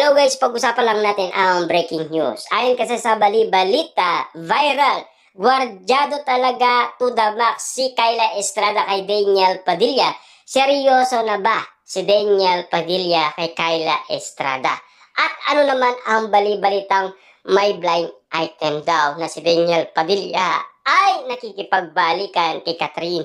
Hello guys, pag-usapan lang natin ang breaking news. Ayon kasi sa bali-balita, viral, gwardyado talaga to the max si Kyla Estrada kay Daniel Padilla. Seryoso na ba si Daniel Padilla kay Kyla Estrada? At ano naman ang bali-balitang may blind item daw na si Daniel Padilla ay nakikipagbalikan kay Catherine.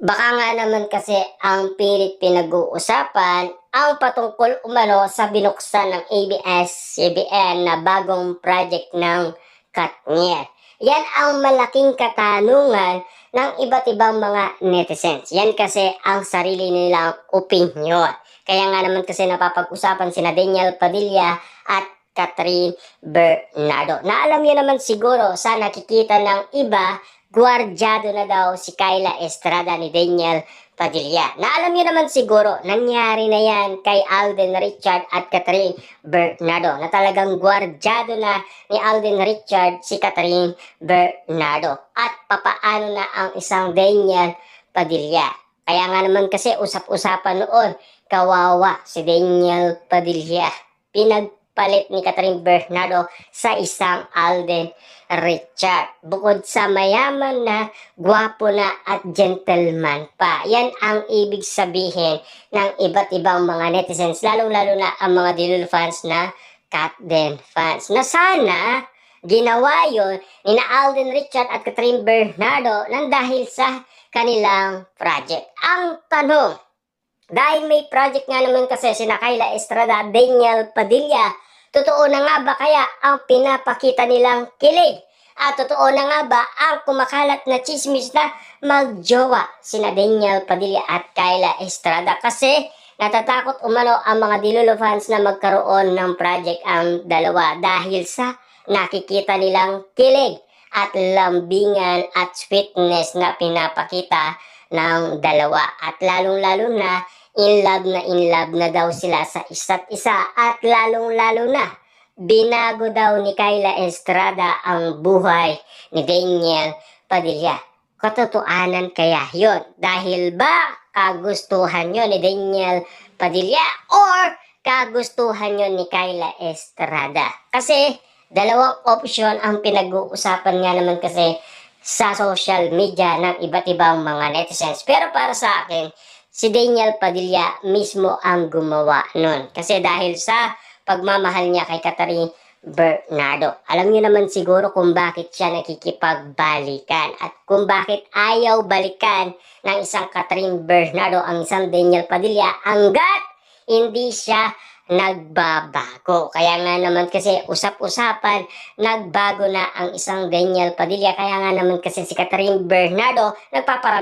Baka nga naman kasi ang pilit pinag-uusapan ang patungkol umano sa binuksan ng ABS-CBN na bagong project ng Katniel. Yan ang malaking katanungan ng iba't ibang mga netizens. Yan kasi ang sarili nilang opinion. Kaya nga naman kasi napapag-usapan sina Daniel Padilla at Catherine Bernardo. Na alam niyo naman siguro sa nakikita ng iba, gwardyado na daw si Kyla Estrada ni Daniel Padilla. Na alam niyo naman siguro, nangyari na yan kay Alden Richard at Catherine Bernardo. Na talagang gwardyado na ni Alden Richard si Catherine Bernardo. At papaano na ang isang Daniel Padilla. Kaya nga naman kasi usap-usapan noon, kawawa si Daniel Padilla. Pinagpalit ni Catherine Bernardo sa isang Alden Richard. Bukod sa mayaman na, gwapo na at gentleman pa. Yan ang ibig sabihin ng iba't ibang mga netizens, lalong-lalo na ang mga Dilul fans na Katden fans. Na sana ginawa yun ni na Alden Richard at Catherine Bernardo nang dahil sa kanilang project. Ang tanong, dahil may project nga naman kasi sina Kyla Estrada, Daniel Padilla, totoo na nga ba kaya ang pinapakita nilang kilig? At totoo na nga ba ang kumakalat na chismis na magjowa sina Daniel Padilla at Kyla Estrada? Kasi natatakot umano ang mga Dilolo fans na magkaroon ng project ang dalawa dahil sa nakikita nilang kilig at lambingan at sweetness na pinapakita ng dalawa. At lalong-lalo na in love na daw sila sa isa't isa at lalong-lalo na binago daw ni Kyla Estrada ang buhay ni Daniel Padilla. Katotohanan kaya yon? Dahil ba kagustuhan yon ni Daniel Padilla or kagustuhan yon ni Kyla Estrada? Kasi dalawang option ang pinag-uusapan nga naman kasi sa social media ng iba't ibang mga netizens. Pero para sa akin, si Daniel Padilla mismo ang gumawa nun. Kasi dahil sa pagmamahal niya kay Catherine Bernardo. Alam niyo naman siguro kung bakit siya nakikipagbalikan at kung bakit ayaw balikan ng isang Catherine Bernardo ang isang Daniel Padilla hanggat hindi siya nagbabago. Kaya nga naman kasi usap-usapan, nagbago na ang isang Daniel Padilla. Kaya nga naman kasi si Catherine Bernardo nagpaparamdam